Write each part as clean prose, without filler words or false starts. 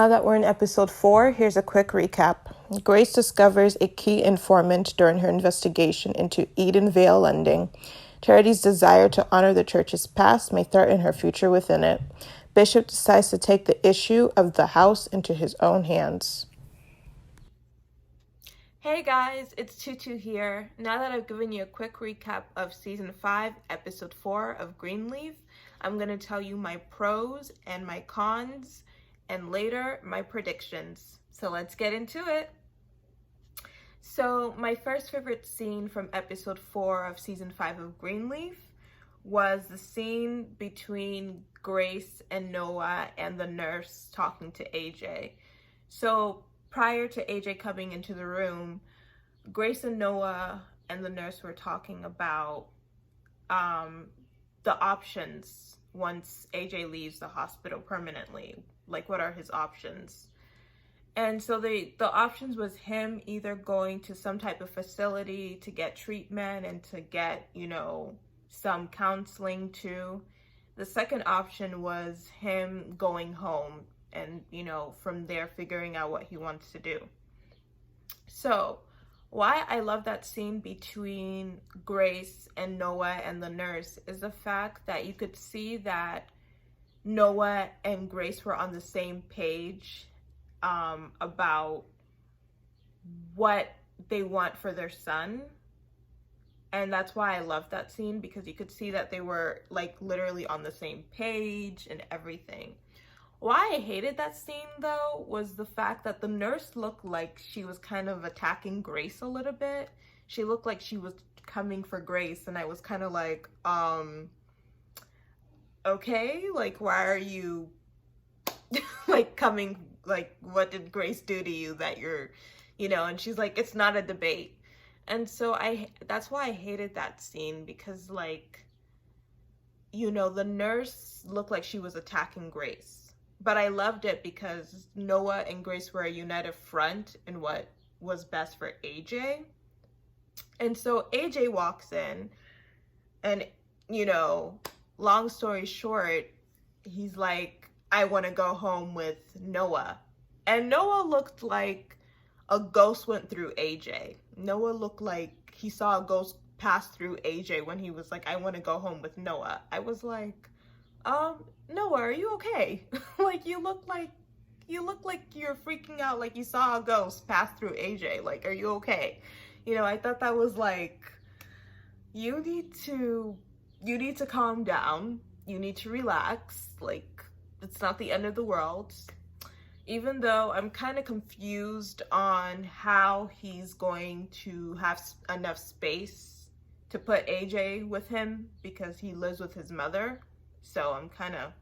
Now that we're in episode 4, here's a quick recap. Grace discovers a key informant during her investigation into Eden Vale lending. Charity's desire to honor the church's past may threaten her future within it. Bishop decides to take the issue of the house into his own hands. Hey guys, it's Tutu here. Now that I've given you a quick recap of Season 5, Episode 4 of Greenleaf, I'm going to tell you my pros and my cons, and later my predictions. So let's get into it. So my first favorite scene from Episode 4 of Season 5 of Greenleaf was the scene between Grace and Noah and the nurse talking to AJ. So prior to AJ coming into the room, Grace and Noah and the nurse were talking about the options once AJ leaves the hospital permanently. Like, what are his options? And so the options was him either going to some type of facility to get treatment and to get, some counseling too. The second option was him going home and, from there figuring out what he wants to do. So why I love that scene between Grace and Noah and the nurse is the fact that you could see that Noah and Grace were on the same page about what they want for their son. And that's why I love that scene, because you could see that they were like literally on the same page and everything. Why I hated that scene though was the fact that the nurse looked like she was kind of attacking Grace a little bit. She looked like she was coming for Grace, and I was kind of like, okay, like, why are you like coming, like, what did Grace do to you that you're, and she's like, it's not a debate. And so that's why I hated that scene, because like, the nurse looked like she was attacking Grace. But I loved it because Noah and Grace were a united front in what was best for AJ. And so AJ walks in and, long story short, he's like, I want to go home with Noah. And Noah looked like a ghost went through AJ. Noah looked like he saw a ghost pass through AJ when he was like, I want to go home with Noah. I was like, Noah, are you okay? Like, you look like you're freaking out, like you saw a ghost pass through AJ. Like, are you okay? I thought that was like, you need to calm down. You need to relax. Like, it's not the end of the world. Even though I'm kind of confused on how he's going to have enough space to put AJ with him, because he lives with his mother. So I'm kind of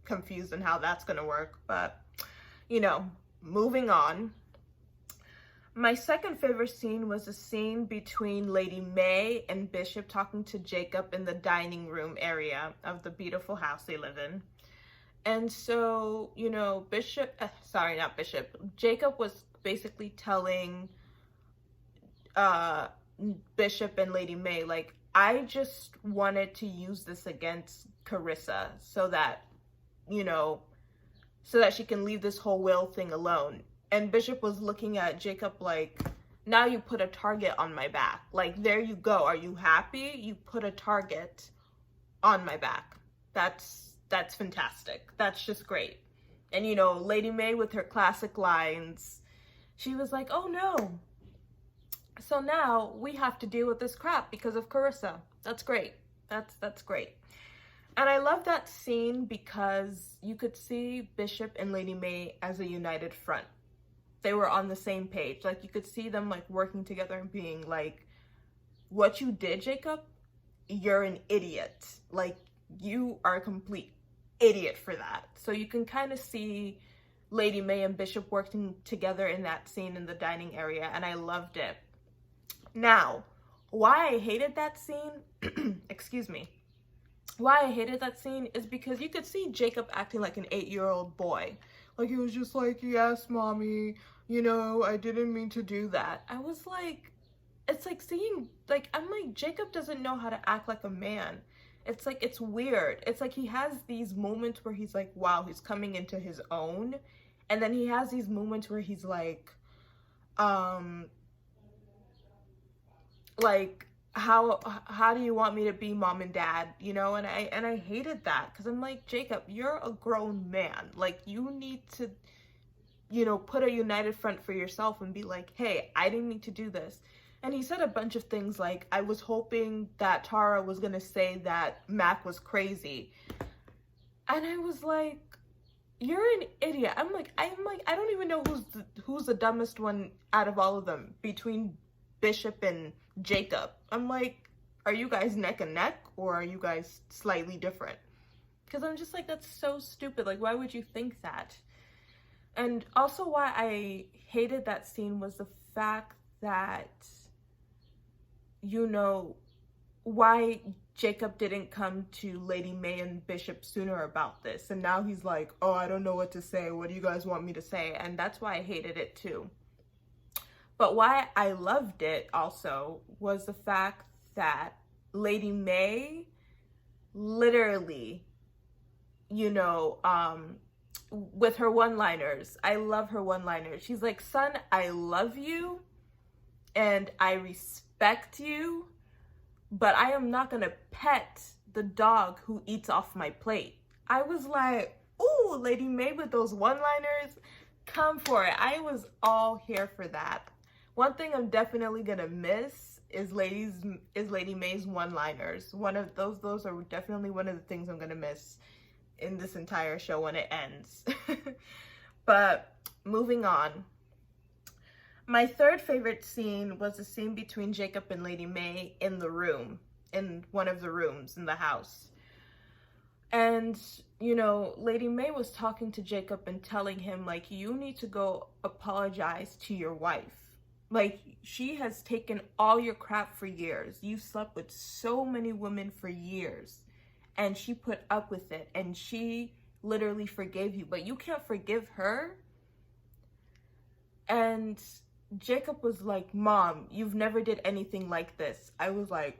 confused on how that's going to work. But, moving on. My second favorite scene was the scene between Lady May and Bishop talking to Jacob in the dining room area of the beautiful house they live in. And so, Jacob was basically telling Bishop and Lady May, like, I just wanted to use this against Carissa so that she can leave this whole will thing alone. And Bishop was looking at Jacob like, now you put a target on my back. Like, there you go. Are you happy? You put a target on my back. That's fantastic. That's just great. And, Lady May with her classic lines, she was like, oh no. So now we have to deal with this crap because of Carissa. That's great. That's great. And I love that scene because you could see Bishop and Lady May as a united front. They were on the same page. Like, you could see them like working together and being like, what you did, Jacob, you're an idiot. Like, you are a complete idiot for that. So you can kind of see Lady May and Bishop working together in that scene in the dining area, and I loved it. Now, why I hated that scene, why I hated that scene is because you could see Jacob acting like an 8-year-old boy. Like, he was just like, yes, mommy, I didn't mean to do that. I was like, it's like seeing, like, I'm like, Jacob doesn't know how to act like a man. It's like, it's weird. It's like he has these moments where he's like, wow, he's coming into his own. And then he has these moments where he's um like how do you want me to be, mom and dad, you know? And I hated that, because I'm like, Jacob, you're a grown man. Like, you need to, you know, put a united front for yourself and be like, hey, I didn't mean to do this. And he said a bunch of things like, I was hoping that Tara was gonna say that Mac was crazy. And I was like, you're an idiot. I don't even know who's the dumbest one out of all of them between Bishop and Jacob. I'm like, are you guys neck and neck, or are you guys slightly different? Because I'm just like, that's so stupid. Like, why would you think that? And also why I hated that scene was the fact that, you know, why Jacob didn't come to Lady May and Bishop sooner about this. And now he's like, oh, I don't know what to say. What do you guys want me to say? And that's why I hated it too. But why I loved it also was the fact that Lady May literally, you know, with her one-liners, I love her one-liners. She's like, son, I love you and I respect you, but I am not gonna pet the dog who eats off my plate. I was like, ooh, Lady May with those one-liners, come for it. I was all here for that. One thing I'm definitely gonna miss is Lady May's one-liners. Those are definitely one of the things I'm gonna miss in this entire show when it ends. But moving on. My third favorite scene was the scene between Jacob and Lady May in the room, in one of the rooms in the house. And, you know, Lady May was talking to Jacob and telling him, like, you need to go apologize to your wife. Like, she has taken all your crap for years. You slept with so many women for years, and she put up with it, and she literally forgave you, but you can't forgive her. And Jacob was like, Mom, you've never did anything like this. I was like,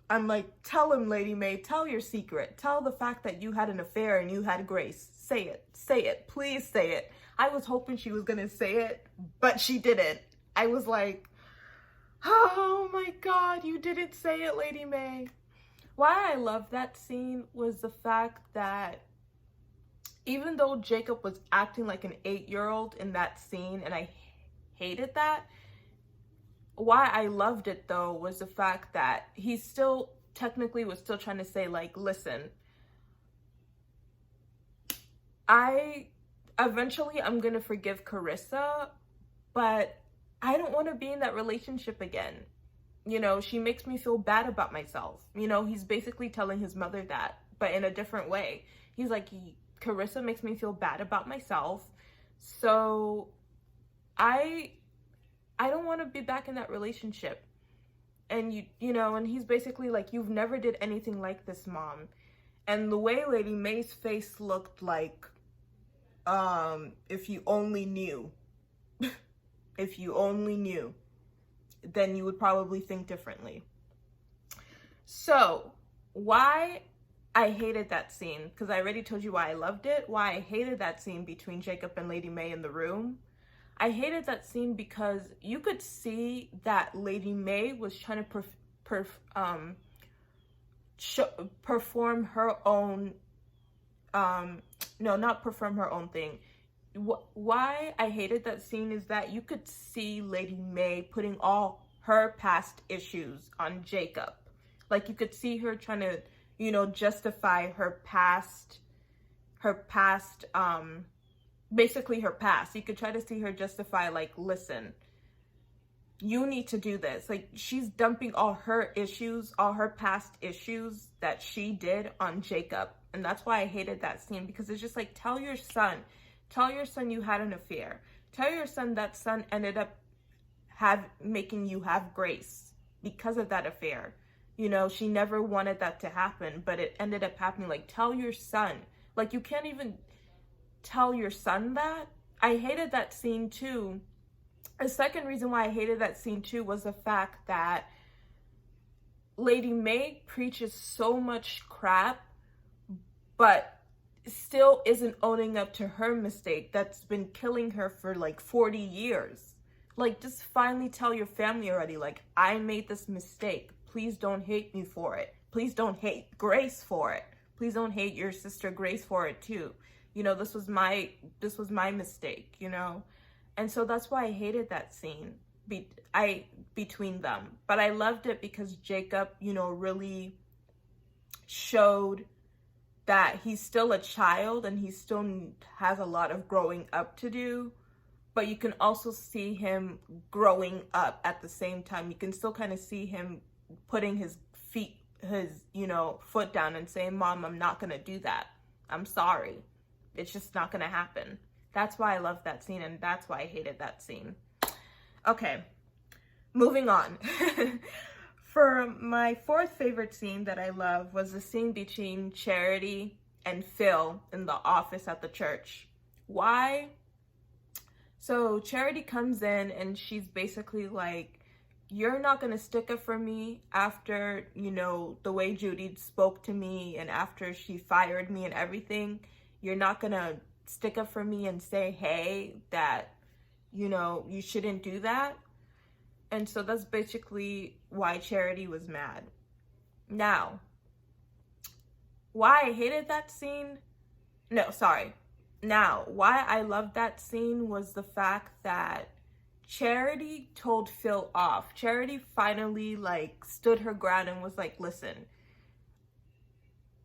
I'm like, tell him, Lady May, tell your secret. Tell the fact that you had an affair and you had Grace. Say it, please say it. I was hoping she was gonna say it, but she didn't. I was like, oh my God, you didn't say it, Lady May. Why I love that scene was the fact that even though Jacob was acting like an 8-year-old in that scene, and I hated that, why I loved it though was the fact that he still technically was still trying to say, like, listen, eventually I'm gonna forgive Carissa, but I don't want to be in that relationship again. You know, she makes me feel bad about myself. You know, he's basically telling his mother that, but in a different way. He's like, Carissa makes me feel bad about myself, so I don't want to be back in that relationship. And you know, and he's basically like, you've never did anything like this, Mom. And the way Lady May's face looked like, if you only knew, if you only knew, then you would probably think differently. So why I hated that scene, because I already told you why I loved it, why I hated that scene between Jacob and Lady May in the room. I hated that scene because you could see that Lady May was trying to perform her own, no, not perform her own thing. Why I hated that scene is that you could see Lady May putting all her past issues on Jacob. Like, you could see her trying to, you know, justify her past, basically her past. You could try to see her justify, like, listen, you need to do this. Like, she's dumping all her issues, all her past issues that she did on Jacob. And that's why I hated that scene, because it's just like, tell your son you had an affair. Tell your son that son ended up making you have Grace because of that affair. You know, she never wanted that to happen, but it ended up happening. Like, tell your son. Like, you can't even tell your son that. I hated that scene too. The second reason why I hated that scene too was the fact that Lady May preaches so much crap, but still isn't owning up to her mistake that's been killing her for like 40 years. Like, just finally tell your family already, like, I made this mistake. Please don't hate me for it. Please don't hate Grace for it. Please don't hate your sister Grace for it too. You know, this was my mistake, you know? And so that's why I hated that scene between them. But I loved it because Jacob, you know, really showed that he's still a child and he still has a lot of growing up to do, but you can also see him growing up at the same time. You can still kind of see him putting his foot down and saying, Mom, I'm not going to do that. I'm sorry. It's just not going to happen. That's why I love that scene, and that's why I hated that scene. Okay, moving on. For my fourth favorite scene that I love was the scene between Charity and Phil in the office at the church. Why? So Charity comes in and she's basically like, you're not going to stick up for me after, you know, the way Judy spoke to me and after she fired me and everything. You're not going to stick up for me and say, hey, that, you know, you shouldn't do that. And so that's basically why Charity was mad. Now, why I hated that scene? Now, why I loved that scene was the fact that Charity told Phil off. Charity finally, like, stood her ground and was like, listen,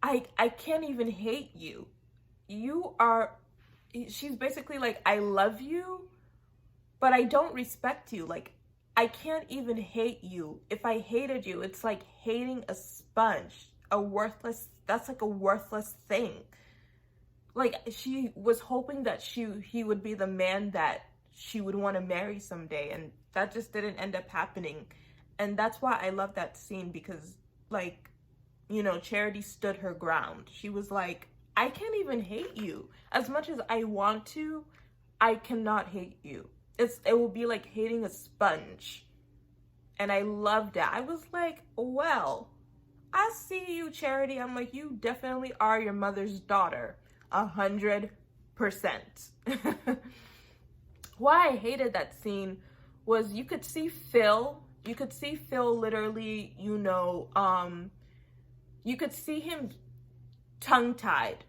I can't even hate you. She's basically like, I love you, but I don't respect you. Like, I can't even hate you. If I hated you, it's like hating a sponge, that's like a worthless thing. Like, she was hoping that he would be the man that she would want to marry someday, and that just didn't end up happening. And that's why I love that scene, because, like, you know, Charity stood her ground. She was like, I can't even hate you. As much as I want to, I cannot hate you. It will be like hating a sponge. And I loved it. I was like, well, I see you, Charity. I'm like, you definitely are your mother's daughter. 100%. Why I hated that scene was you could see Phil literally, you know, you could see him tongue-tied.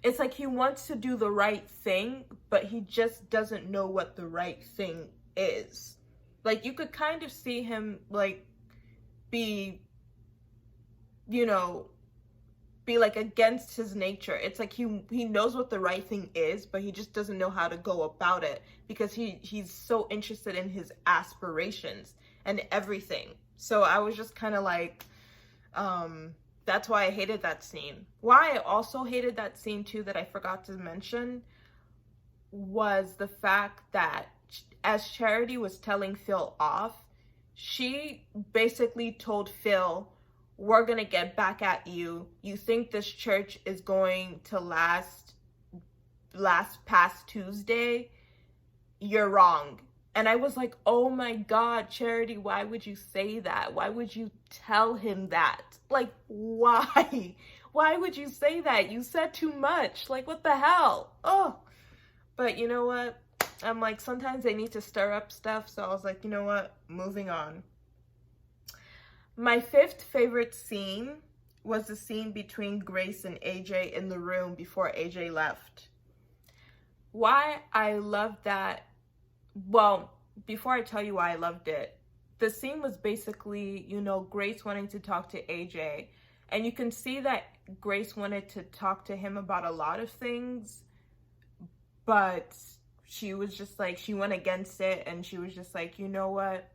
It's like he wants to do the right thing, but he just doesn't know what the right thing is. Like, you could kind of see him, like, be like against his nature. It's like he knows what the right thing is, but he just doesn't know how to go about it because he's so interested in his aspirations and everything. So I was just kind of like, that's why I hated that scene. Why I also hated that scene too, that I forgot to mention, was the fact that as Charity was telling Phil off, she basically told Phil, we're gonna get back at you. You think this church is going to last past Tuesday? You're wrong. And I was like, oh my God, Charity, why would you say that? Why would you tell him that? Like, why? Why would you say that? You said too much. Like, what the hell? Oh. But you know what? I'm like, sometimes they need to stir up stuff. So I was like, you know what? Moving on. My fifth favorite scene was the scene between Grace and AJ in the room before AJ left. Why I loved that, well, before I tell you why I loved it, the scene was basically, you know, Grace wanting to talk to AJ. And you can see that Grace wanted to talk to him about a lot of things, but she was just like, she went against it, and she was just like, you know what?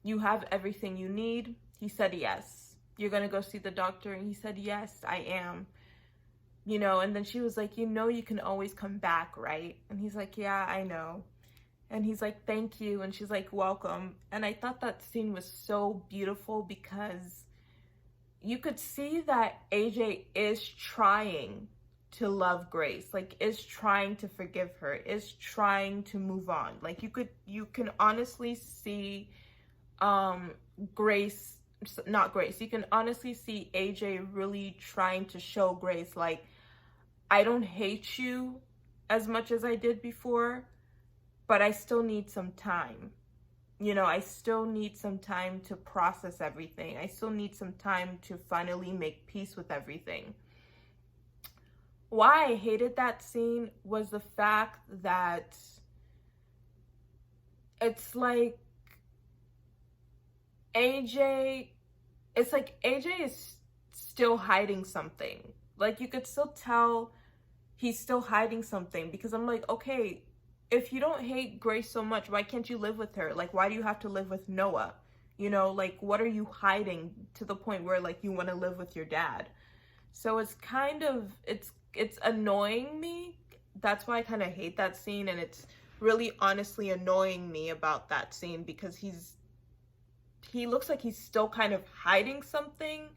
You have everything you need. He said yes. You're gonna go see the doctor? And he said, yes, I am. You know, and then she was like, you know, you can always come back, right? And he's like, yeah, I know. And he's like, thank you. And she's like, welcome. And I thought that scene was so beautiful because you could see that AJ is trying to love Grace, like is trying to forgive her, is trying to move on. Like you can honestly see you can honestly see AJ really trying to show Grace, like, I don't hate you as much as I did before, but I still need some time. You know, I still need some time to process everything. I still need some time to finally make peace with everything. Why I hated that scene was the fact that it's like AJ, it's like AJ is still hiding something. Like, you could still tell he's still hiding something, because I'm like, okay, if you don't hate Grace so much, why can't you live with her? Like, why do you have to live with Noah? You know, like, what are you hiding to the point where, like, you want to live with your dad? So it's kind of, it's annoying me. That's why I kind of hate that scene, and it's really honestly annoying me about that scene, because he looks like he's still kind of hiding something,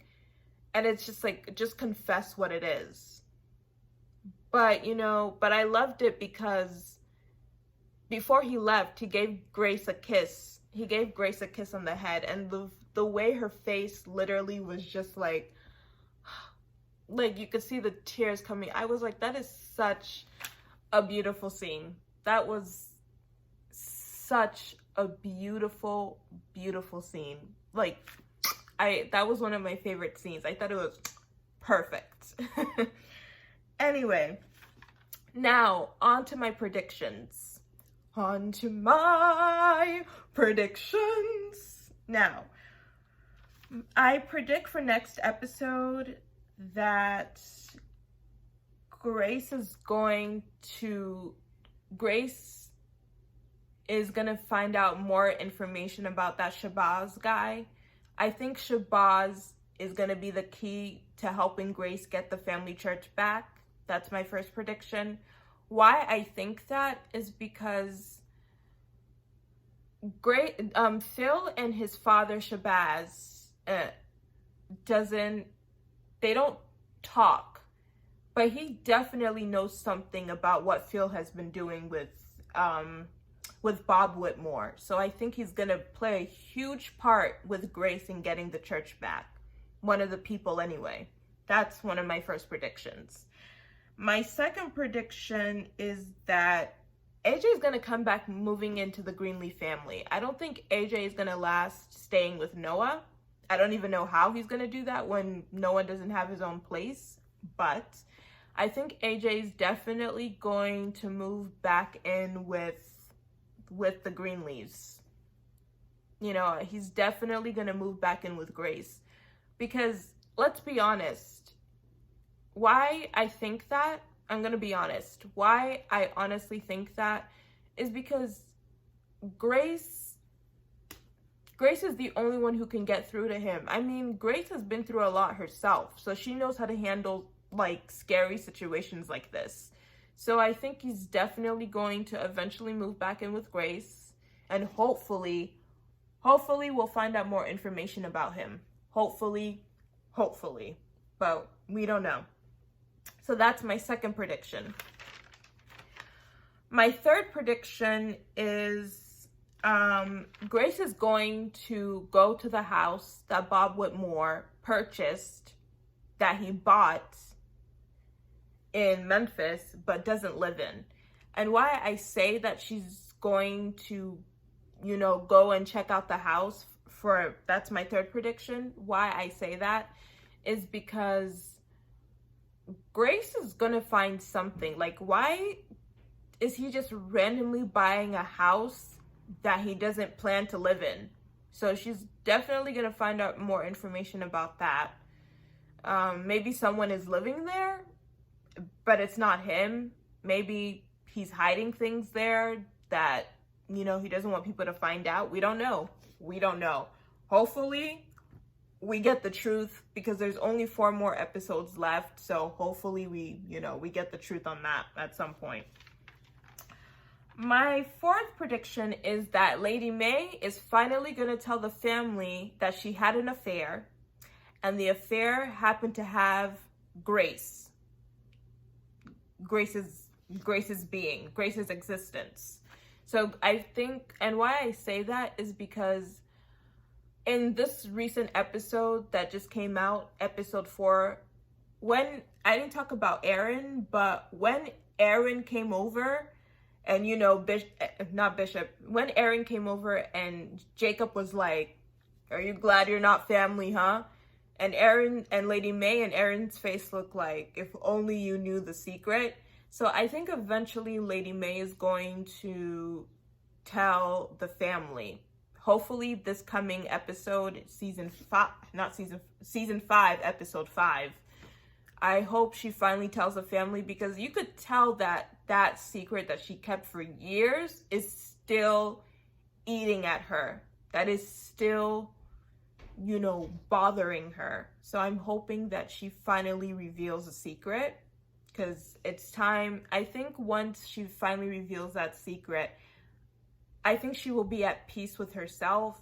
and it's just like, just confess what it is. But, you know, but I loved it because before he left, he gave Grace a kiss. He gave Grace a kiss on the head, and the way her face literally was just like you could see the tears coming. I was like, that is such a beautiful scene. That was such a beautiful, beautiful scene. Like, that was one of my favorite scenes. I thought it was perfect. Anyway, now on to my predictions. On to my predictions. Now, I predict for next episode that Grace is gonna find out more information about that Shabazz guy. I think Shabazz is gonna be the key to helping Grace get the family church back. That's my first prediction. Why I think that is because Phil and his father Shabazz they don't talk, but he definitely knows something about what Phil has been doing with Bob Whitmore. So I think he's gonna play a huge part with Grace in getting the church back. One of the people anyway. That's one of my first predictions. My second prediction is that AJ is going to come back moving into the Greenleaf family. I don't think AJ is going to last staying with Noah. I don't even know how he's going to do that when Noah doesn't have his own place. But I think AJ is definitely going to move back in with the Greenleaves. You know, he's definitely going to move back in with Grace. Because, let's be honest, why I think that, I'm going to be honest, why I honestly think that is because Grace is the only one who can get through to him. I mean, Grace has been through a lot herself, so she knows how to handle, like, scary situations like this. So I think he's definitely going to eventually move back in with Grace, and hopefully we'll find out more information about him. Hopefully, but we don't know. So that's my second prediction. My third prediction is Grace is going to go to the house that Bob Whitmore purchased, that he bought in Memphis, but doesn't live in. And why I say that she's going to, you know, go and check out the house that's my third prediction. Why I say that is because Grace is gonna find something. Like, why is he just randomly buying a house that he doesn't plan to live in? So she's definitely gonna find out more information about that. Maybe someone is living there, but it's not him. Maybe he's hiding things there that, you know, he doesn't want people to find out. We don't know. Hopefully we get the truth, because there's only 4 more episodes left. So hopefully we get the truth on that at some point. My fourth prediction is that Lady May is finally going to tell the family that she had an affair, and the affair happened to have Grace's existence. So I think, and why I say that is because in this recent episode that just came out, episode 4, when I didn't talk about Aaron, but when Aaron came over, and not Bishop, when Aaron came over and Jacob was like, "Are you glad you're not family, huh?" And Aaron and Lady May and Aaron's face looked like, "If only you knew the secret." So I think eventually Lady May is going to tell the family. Hopefully this coming episode, season 5, episode 5. I hope she finally tells the family, because you could tell that that secret that she kept for years is still eating at her. That is still, bothering her. So I'm hoping that she finally reveals the secret, because it's time. I think once she finally reveals that secret, I think she will be at peace with herself.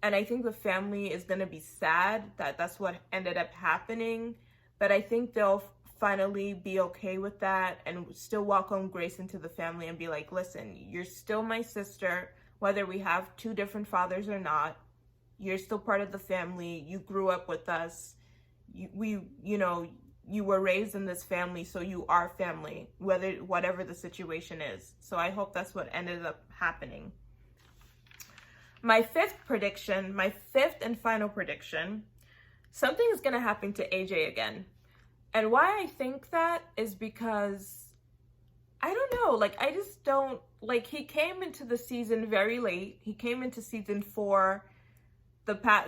And I think the family is going to be sad that that's what ended up happening. But I think they'll finally be okay with that and still welcome Grace into the family and be like, "Listen, you're still my sister, whether we have two different fathers or not. You're still part of the family. You grew up with us. You were raised in this family, so you are family, whatever the situation is." So I hope that's what ended up happening. My fifth and final prediction, something is going to happen to AJ again. And why I think that is because, I don't know, I just don't, he came into the season very late. He came into season 4,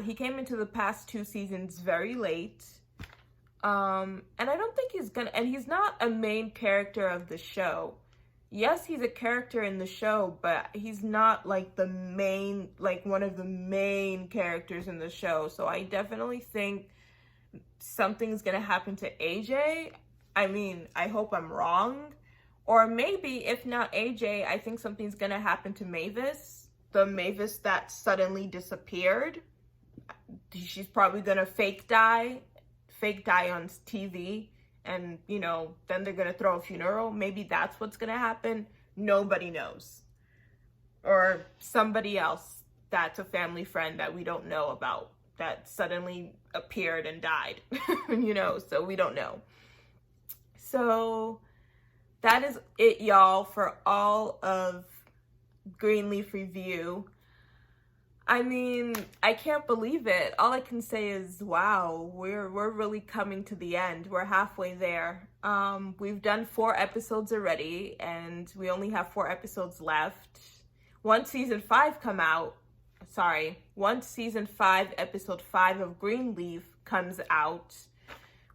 he came into the past 2 seasons very late. And I don't think and he's not a main character of the show. Yes, he's a character in the show, but he's not one of the main characters in the show. So I definitely think something's gonna happen to AJ. I mean, I hope I'm wrong. Or maybe, if not AJ, I think something's gonna happen to Mavis. The Mavis that suddenly disappeared. She's probably gonna fake die on TV. And, then they're going to throw a funeral. Maybe that's what's going to happen. Nobody knows. Or somebody else that's a family friend that we don't know about that suddenly appeared and died, so we don't know. So that is it, y'all, for all of Greenleaf review. I mean, I can't believe it. All I can say is, wow, we're really coming to the end. We're halfway there. We've done 4 episodes already, and we only have 4 episodes left. Once season 5, episode 5 of Greenleaf comes out,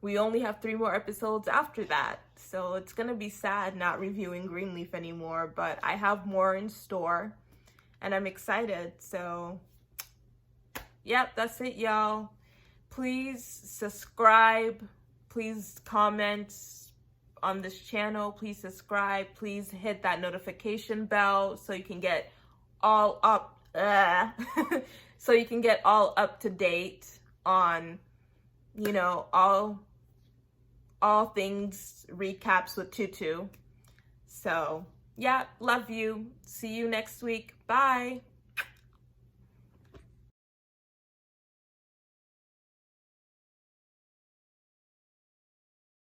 we only have 3 more episodes after that. So it's gonna be sad not reviewing Greenleaf anymore, but I have more in store. And I'm excited. So, yep, that's it, y'all. Please subscribe. Please comment on this channel. Please subscribe. Please hit that notification bell so you can get all up. So you can get all up to date on, all things recaps with Tutu. So, yeah, love you. See you next week. Bye.